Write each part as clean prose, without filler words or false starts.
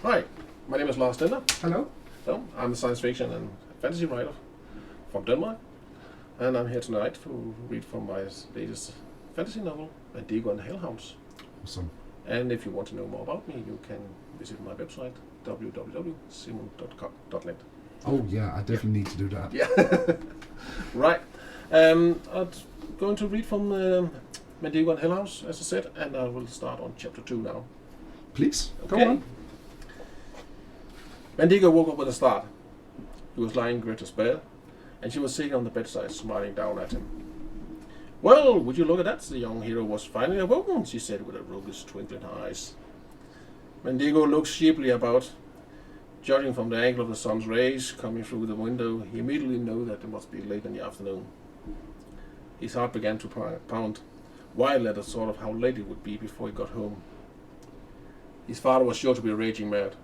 Hi, my name is Lars Stender. Hello. So, I'm a science fiction and fantasy writer from Denmark, and I'm here tonight to read from my latest fantasy novel, Mandigo and the Hellhounds. Awesome. And if you want to know more about me, you can visit my website, www.simon.net. Oh yeah, I definitely need to do that. Yeah. Right. I'm going to read from Mandigo and Hellhounds, as I said, and I will start on chapter 2 now. Please, Okay. go on. Mandigo woke up with a start. He was lying in Greta's bed, and she was sitting on the bedside, smiling down at him. "Well, would you look at that? The young hero was finally awoken," she said with a roguish twinkle in her eyes. Mandigo looked sheepishly about. Judging from the angle of the sun's rays coming through the window, he immediately knew that it must be late in the afternoon. His heart began to pound wildly at the thought of how late it would be before he got home. His father was sure to be raging mad.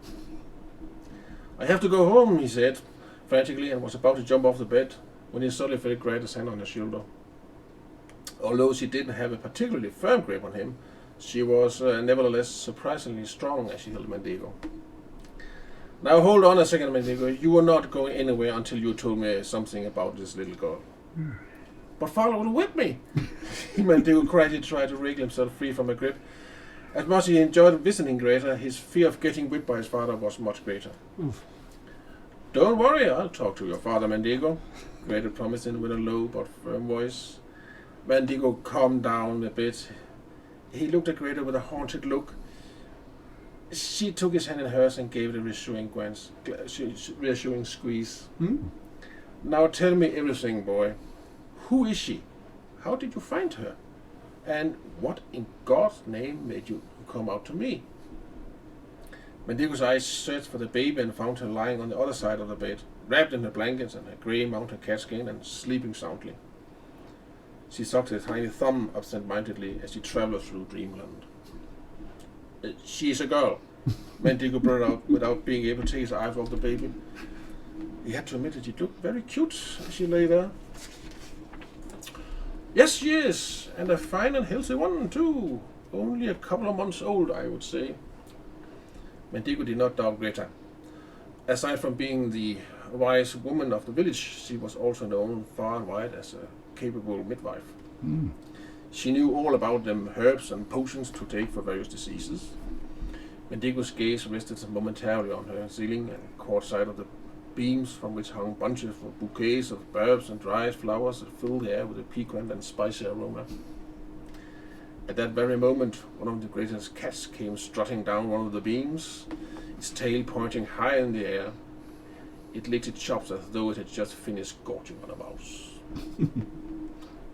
"I have to go home," he said frantically, and was about to jump off the bed when he suddenly felt Greta's hand on his shoulder. Although she didn't have a particularly firm grip on him, she was nevertheless surprisingly strong as she held Mandigo. "Now hold on a second, Mandigo. You are not going anywhere until you told me something about this little girl." "But father will whip me!" Mandigo cried. He tried to wriggle himself free from her grip. As much as he enjoyed visiting Greta, his fear of getting whipped by his father was much greater. Oof. "Don't worry, I'll talk to your father, Mandigo," Greta promised him with a low but firm voice. Mandigo calmed down a bit. He looked at Greta with a haunted look. She took his hand in hers and gave it a reassuring squeeze. "Now tell me everything, boy. Who is she? How did you find her? And what in God's name made you come out to me?" Mandigo's eyes searched for the baby and found her lying on the other side of the bed, wrapped in her blankets and her grey mountain cat skin and sleeping soundly. She sucked her tiny thumb absent-mindedly as she traveled through dreamland. "She's a girl," Mandigo brought out without being able to take his eyes off the baby. He had to admit that she looked very cute as she lay there. "Yes, she is, and a fine and healthy one, too. Only a couple of months old, I would say." Mandigo did not doubt Greta. Aside from being the wise woman of the village, she was also known far and wide as a capable midwife. She knew all about them herbs and potions to take for various diseases. Mandigo's gaze rested momentarily on her ceiling and caught sight of the beams from which hung bunches of bouquets of herbs and dried flowers that filled the air with a piquant and spicy aroma. At that very moment, one of the greatest cats came strutting down one of the beams, its tail pointing high in the air. It licked its chops as though it had just finished gorging on a mouse.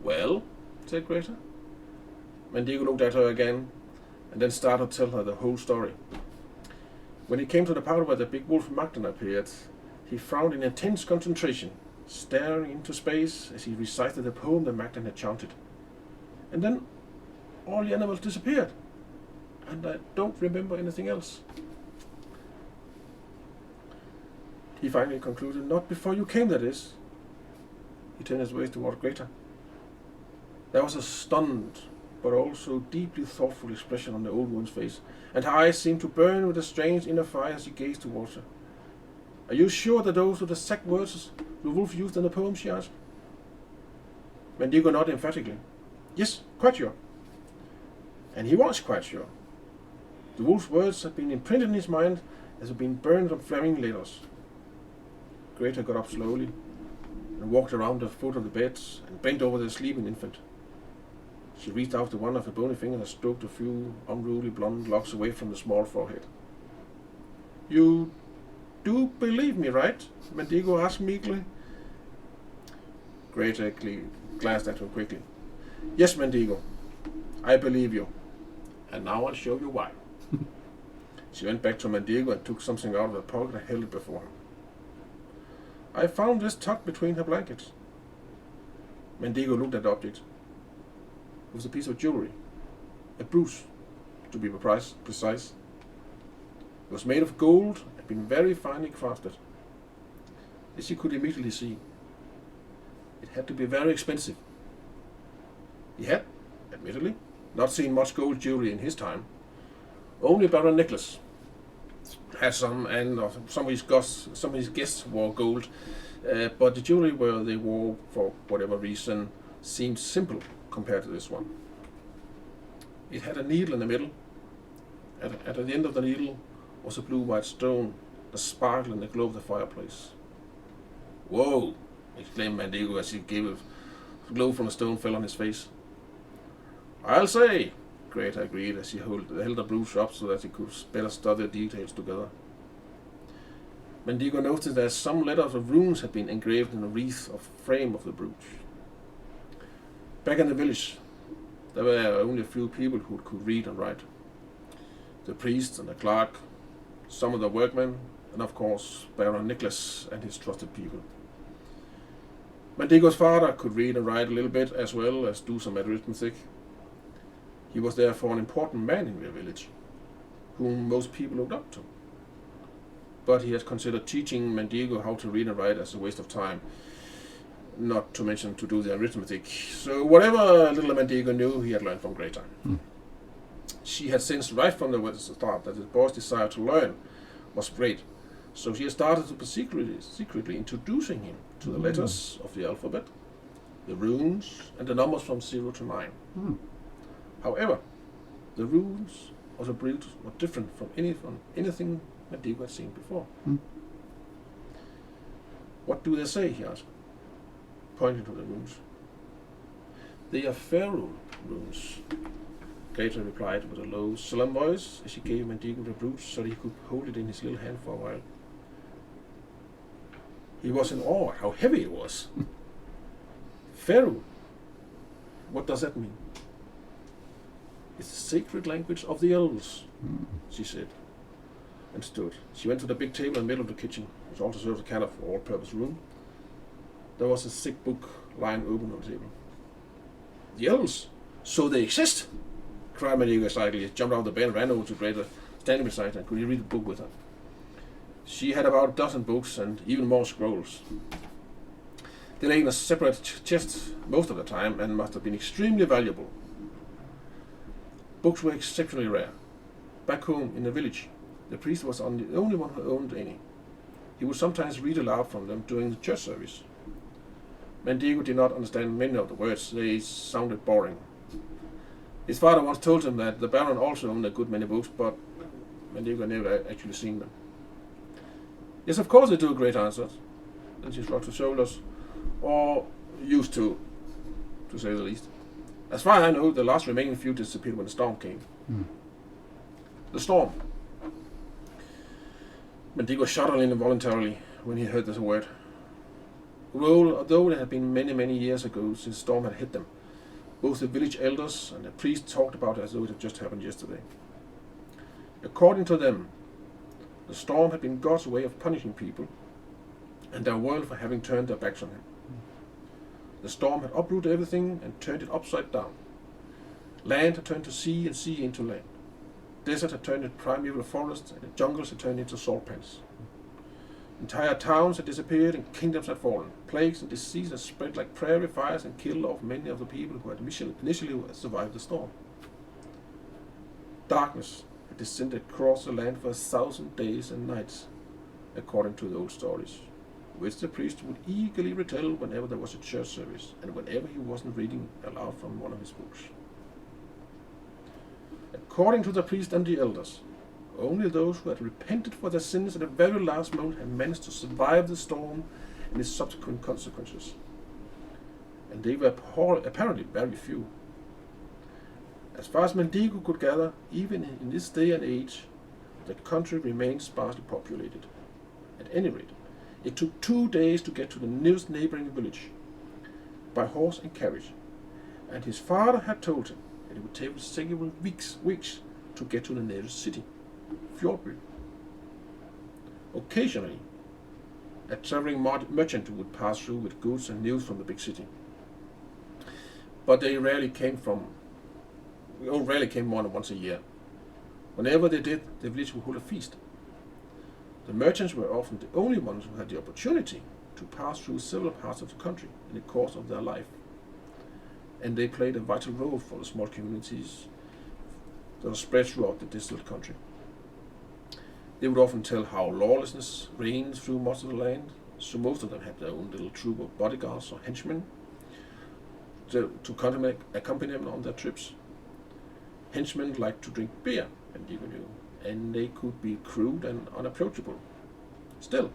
"Well?" said Greta. Mandigo looked at her again, and then started to tell her the whole story. When he came to the part where the big wolf Magdan appeared, he frowned in intense concentration, staring into space as he recited the poem that Magdan had chanted. And then all the animals disappeared, and I don't remember anything else. He finally concluded, "Not before you came, that is." He turned his face toward Greta. There was a stunned, but also deeply thoughtful expression on the old woman's face, and her eyes seemed to burn with a strange inner fire as he gazed towards her. "Are you sure that those were the exact words the wolf used in the poem?" she asked. Mandigo nodded emphatically. "Yes, quite sure." And he was quite sure. The wolf's words had been imprinted in his mind as had been burned on flaming letters. Greta got up slowly and walked around the foot of the bed and bent over the sleeping infant. She reached out to one of her bony fingers and stroked a few unruly blonde locks away from the small forehead. "You do believe me, right?" Mandigo asked meekly. Greta glanced at him quickly. "Yes, Mandigo, I believe you. And now I'll show you why." She went back to Mandigo and took something out of her pocket and held it before him. "I found this tucked between her blankets." Mandigo looked at the object. It was a piece of jewelry. A bruise, to be precise. It was made of gold and had been very finely crafted. As she could immediately see, it had to be very expensive. He had, admittedly, not seen much gold jewelry in his time, only about a necklace. had some, and some of his guests wore gold, but the jewelry where they wore, for whatever reason, seemed simple compared to this one. It had a needle in the middle. At the end of the needle was a blue-white stone that sparkled in the glow of the fireplace. "Whoa!" exclaimed Mandigo as he gave a glow from the stone fell on his face. "I'll say," Greta agreed as he held the brooch up so that he could better study the details together. Mandigo noticed that some letters of runes had been engraved in the wreath of frame of the brooch. Back in the village, there were only a few people who could read and write. The priest and the clerk, some of the workmen, and of course Baron Nicholas and his trusted people. Mandigo's father could read and write a little bit as well as do some arithmetic. He was therefore an important man in their village, whom most people looked up to. But he had considered teaching Mandigo how to read and write as a waste of time, not to mention to do the arithmetic. So whatever little Mandigo knew, he had learned from Greta. She had sensed right from the start that the boy's desire to learn was great, so she had started to be secretly introducing him to the letters of the alphabet, the runes, and the numbers from 0 to 9. However, the runes of the brooch were different from anything Mandigo had seen before. "What do they say?" he asked, pointing to the runes. "They are pharaoh runes," Greta replied with a low, solemn voice as she gave Mandigo the brooch so that he could hold it in his little hand for a while. He was in awe at how heavy it was. "Pharaoh? What does that mean?" "It's the sacred language of the elves," she said, and stood. She went to the big table in the middle of the kitchen, which also served as a kind of all-purpose room. There was a thick book lying open on the table. "The elves? So they exist?" cried Mandigo excitedly. He jumped out of the bed and ran over to Greta, standing beside her. Could he read the book with her? She had about a dozen books and even more scrolls. They lay in a separate chest most of the time and must have been extremely valuable. Books were exceptionally rare. Back home in the village, the priest was the only one who owned any. He would sometimes read aloud from them during the church service. Mandigo did not understand many of the words. They sounded boring. His father once told him that the Baron also owned a good many books, but Mandigo never actually seen them. "Yes, of course they do," Greta answered. Then she shrugged her shoulders. "Or used to say the least. As far as I know, the last remaining few disappeared when the storm came." The storm. Mandigo shuddered involuntarily when he heard this word. Although it had been many, many years ago since the storm had hit them, both the village elders and the priest talked about it as though it had just happened yesterday. According to them, the storm had been God's way of punishing people and their world for having turned their backs on him. The storm had uprooted everything and turned it upside down. Land had turned to sea and sea into land. Desert had turned into primeval forests and the jungles had turned into salt pans. Entire towns had disappeared and kingdoms had fallen. Plagues and disease had spread like prairie fires and killed off many of the people who had initially survived the storm. Darkness had descended across the land for 1,000 days and nights, according to the old stories, which the priest would eagerly retell whenever there was a church service and whenever he wasn't reading aloud from one of his books. According to the priest and the elders, only those who had repented for their sins at the very last moment had managed to survive the storm and its subsequent consequences. And they were apparently very few. As far as Mandigo could gather, even in this day and age, the country remained sparsely populated. At any rate, it took 2 days to get to the nearest neighboring village, by horse and carriage, and his father had told him that it would take several weeks to get to the nearest city, Fjordby. Occasionally, a traveling merchant would pass through with goods and news from the big city, but they rarely came more than once a year. Whenever they did, the village would hold a feast. The merchants were often the only ones who had the opportunity to pass through several parts of the country in the course of their life, and they played a vital role for the small communities that are spread throughout the distant country. They would often tell how lawlessness reigns through much of the land, so most of them had their own little troop of bodyguards or henchmen to accompany them on their trips. Henchmen liked to drink beer, Mandigo knew, and they could be crude and unapproachable. Still,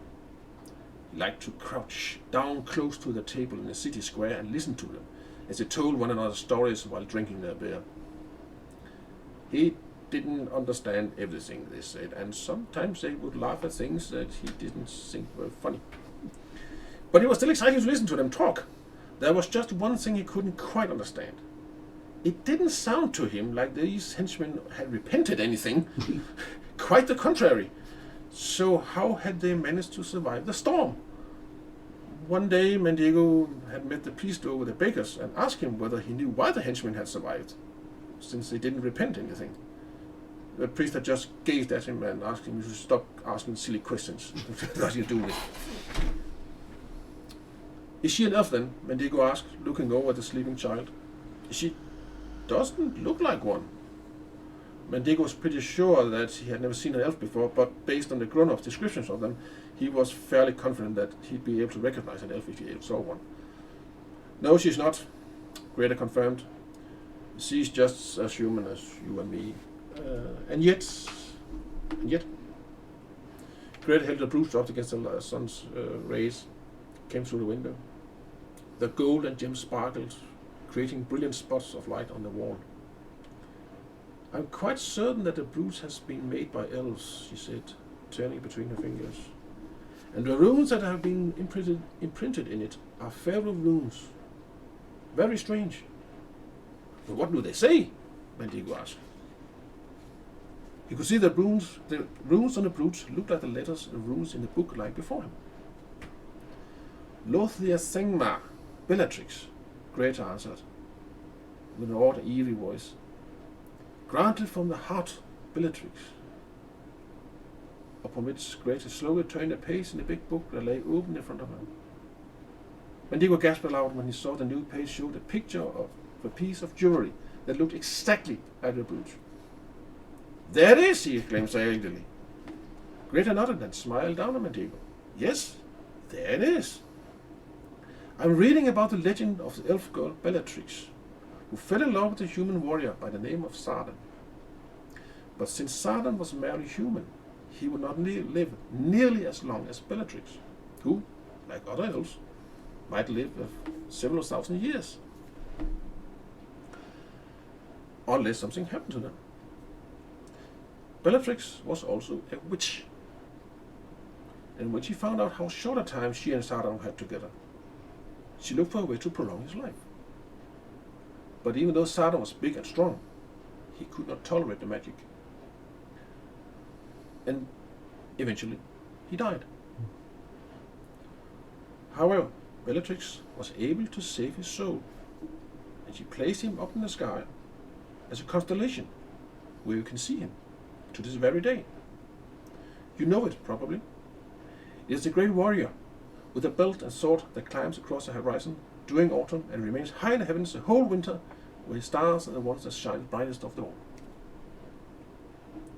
he liked to crouch down close to the table in the city square and listen to them as they told one another stories while drinking their beer. He didn't understand everything they said, and sometimes they would laugh at things that he didn't think were funny. But it was still exciting to listen to them talk. There was just one thing he couldn't quite understand. It didn't sound to him like these henchmen had repented anything. Quite the contrary. So how had they managed to survive the storm? One day Mandigo had met the priest over the bakers and asked him whether he knew why the henchmen had survived, since they didn't repent anything. The priest had just gazed at him and asked him to stop asking silly questions. What are you doing? Is she an elf then? Mandigo asked, looking over at the sleeping child. She doesn't look like one. Mandigo was pretty sure that he had never seen an elf before, but based on the grown-up descriptions of them, he was fairly confident that he'd be able to recognize an elf if he ever saw one. No, she's not, Greta confirmed. She's just as human as you and me. And yet, Greta held the brooch up against the sun's rays, came through the window. The gold and gems sparkled, creating brilliant spots of light on the wall. I'm quite certain that the brooch has been made by elves, she said, turning between her fingers. And the runes that have been imprinted in it are pharaoh runes. Very strange. But what do they say? Mandigo asked. He could see the runes on the brooch looked like the letters and runes in the book lying before him. Lothia Sengma, Bellatrix, Greta answered, with an odd, eerie voice. Granted from the heart, Bellatrix. Upon which Greta slowly turned a page in the big book that lay open in front of her. Mandigo gasped aloud when he saw the new page showed a picture of a piece of jewelry that looked exactly like the brooch. There it is, he exclaimed silently. Greta nodded and smiled down at Mandigo. Yes, there it is. I'm reading about the legend of the elf girl Bellatrix, who fell in love with a human warrior by the name of Sardan. But since Sardan was merely human, he would not live nearly as long as Bellatrix, who, like other elves, might live several thousand years. Unless something happened to them. Bellatrix was also a witch. And when she found out how short a time she and Sardan had together, she looked for a way to prolong his life. But even though Sardan was big and strong, he could not tolerate the magic. And eventually, he died. However, Bellatrix was able to save his soul, and she placed him up in the sky as a constellation where you can see him to this very day. You know it, probably. It is the great warrior with a belt and sword that climbs across the horizon during autumn and remains high in the heavens the whole winter, where his stars are the ones that shine brightest of them all.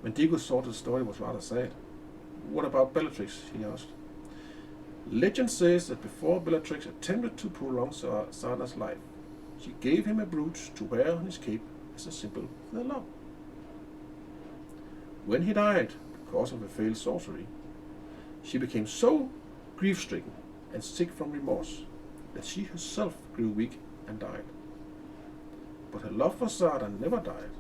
Mandigo thought the story was rather sad. What about Bellatrix? He asked. Legend says that before Bellatrix attempted to prolong Sardan's life, she gave him a brooch to wear on his cape as a symbol of their love. When he died, because of a failed sorcery, she became so grief-stricken and sick from remorse that she herself grew weak and died. But her love for Sardan never died,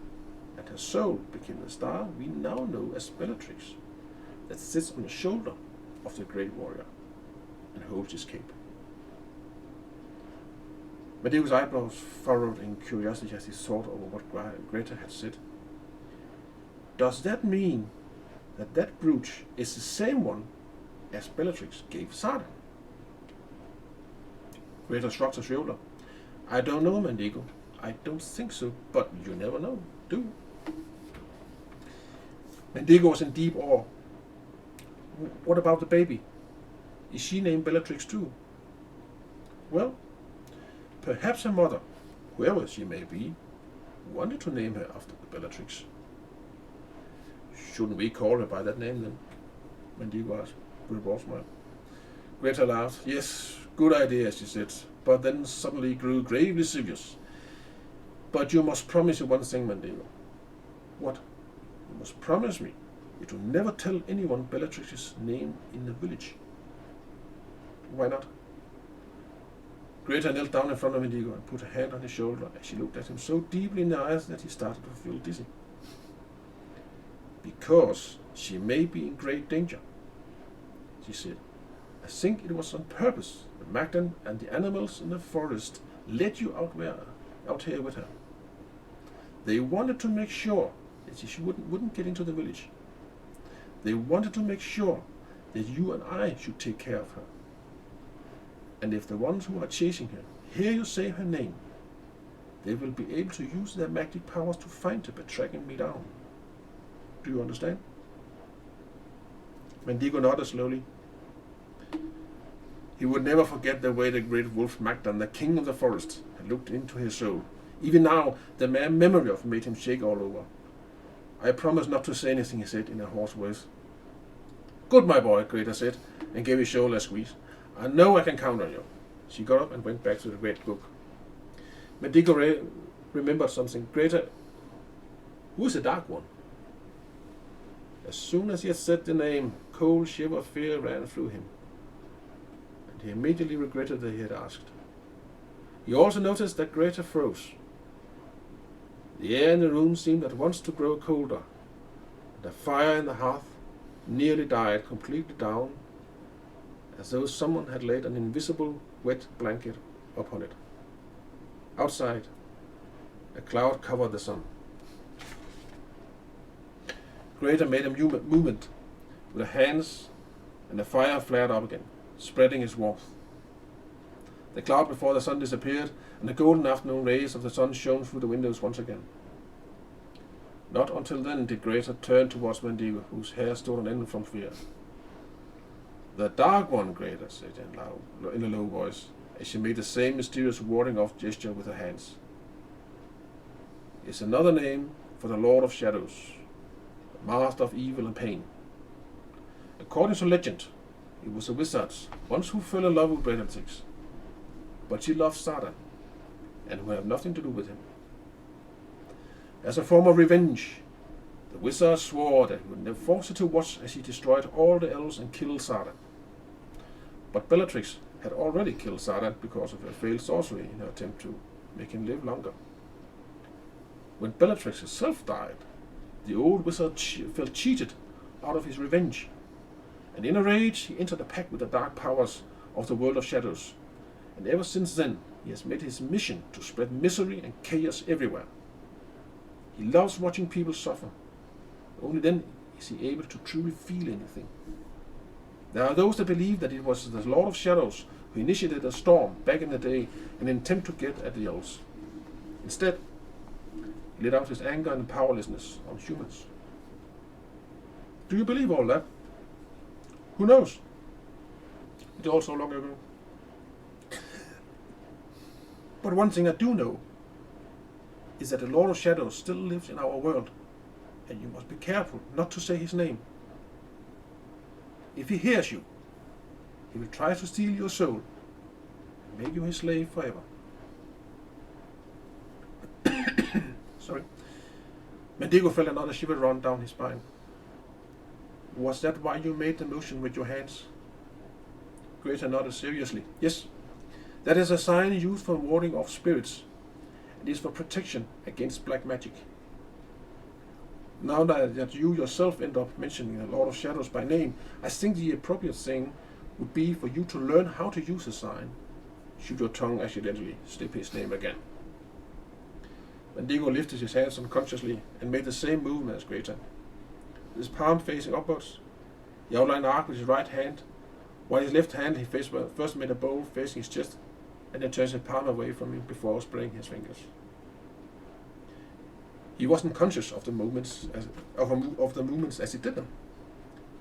and her soul became the star we now know as Bellatrix, that sits on the shoulder of the great warrior and holds his cape. Mandigo's eyebrows furrowed in curiosity as he thought over what Greta had said. Does that mean that that brooch is the same one as Bellatrix gave Sardan? Greta shrugged her shoulder. I don't know, Mandigo. I don't think so, but you never know, do you? Mandigo was in deep awe. What about the baby? Is she named Bellatrix too? Well, perhaps her mother, whoever she may be, wanted to name her after Bellatrix. Shouldn't we call her by that name then? Mandigo asked, with a broad smile. Greta laughed. Yes, good idea, she said, but then suddenly grew gravely serious. But you must promise me one thing, Mandigo. What? You must promise me that you will never tell anyone Bellatrix's name in the village. Why not? Greta knelt down in front of Mandigo and put a hand on his shoulder as she looked at him so deeply in the eyes that he started to feel dizzy. Because she may be in great danger, she said. I think it was on purpose that Magdan and the animals in the forest led you out here with her. They wanted to make sure that she wouldn't get into the village. They wanted to make sure that you and I should take care of her. And if the ones who are chasing her hear you say her name, they will be able to use their magic powers to find her by tracking me down. Do you understand? Mandigo nodded slowly. He would never forget the way the great wolf Magdan, the king of the forest, had looked into his soul. Even now, the mere memory of it made him shake all over. I promise not to say anything, he said in a hoarse voice. Good, my boy, Greta said, and gave his shoulder a squeeze. I know I can count on you. She got up and went back to the red book. Mandigo remembered something. Greta, who is the Dark One? As soon as he had said the name, a cold shiver of fear ran through him. And he immediately regretted that he had asked. He also noticed that Greta froze. The air in the room seemed at once to grow colder. The fire in the hearth nearly died completely down, as though someone had laid an invisible wet blanket upon it. Outside, a cloud covered the sun. Greta made a movement with her hands, and the fire flared up again, spreading its warmth. The cloud before the sun disappeared, and the golden afternoon rays of the sun shone through the windows once again. Not until then did Greta turn towards Mandigo, whose hair stood on end from fear. The Dark One, Greta said in a low voice, as she made the same mysterious warding off gesture with her hands. Is another name for the Lord of Shadows, the Master of Evil and Pain. According to legend, it was a wizard once who fell in love with Bellatrix, but she loved Sardan, and who had nothing to do with him. As a form of revenge, the wizard swore that he would never force her to watch as he destroyed all the elves and killed Sardan. But Bellatrix had already killed Sardan because of her failed sorcery in her attempt to make him live longer. When Bellatrix herself died, the old wizard felt cheated out of his revenge, and in a rage he entered a pact with the dark powers of the world of shadows, and ever since then he has made his mission to spread misery and chaos everywhere. He loves watching people suffer. Only then is he able to truly feel anything. There are those that believe that it was the Lord of Shadows who initiated a storm back in the day in an attempt to get at the elves. Instead, he let out his anger and powerlessness on humans. Do you believe all that? Who knows? It's all so long ago. But one thing I do know is that the Lord of Shadows still lives in our world, and you must be careful not to say his name. If he hears you, he will try to steal your soul and make you his slave forever. Sorry. Mandigo felt another shiver run down his spine. Was that why you made the motion with your hands? Greta nodded seriously. Yes, that is a sign used for warding off spirits. It is for protection against black magic. Now that you yourself end up mentioning the Lord of Shadows by name, I think the appropriate thing would be for you to learn how to use the sign, should your tongue accidentally slip his name again. Mandigo lifted his hands unconsciously and made the same movement as Greta. With his palm facing upwards, he outlined an arc with his right hand, while his left hand he first made a bow facing his chest, and then turned his palm away from him before spreading his fingers. He wasn't conscious of the movements as he did them,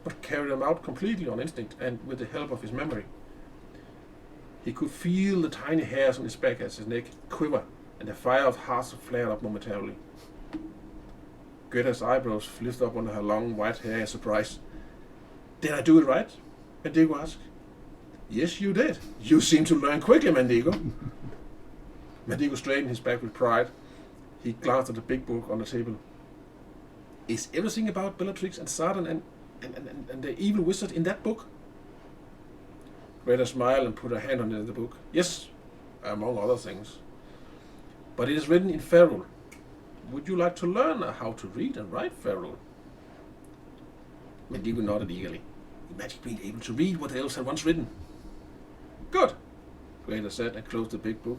but carried them out completely on instinct and with the help of his memory. He could feel the tiny hairs on his back as his neck quiver, and the fire of hearts flared up momentarily. Greta's eyebrows lifted up under her long white hair in surprise. Did I do it right? Mandigo asked. Yes, you did. You seem to learn quickly, Mandigo. Mandigo straightened his back with pride. He glanced at the big book on the table. Is everything about Bellatrix and Sardan and the evil wizard in that book? Greta smiled and put her hand on the book. Yes, among other things. But it is written in Feral. Would you like to learn how to read and write Feral? Mandigo nodded eagerly. Imagine being able to read what the elves had once written. Good, Greta said and closed the big book.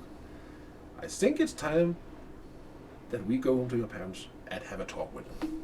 I think it's time that we go home to your parents and have a talk with them.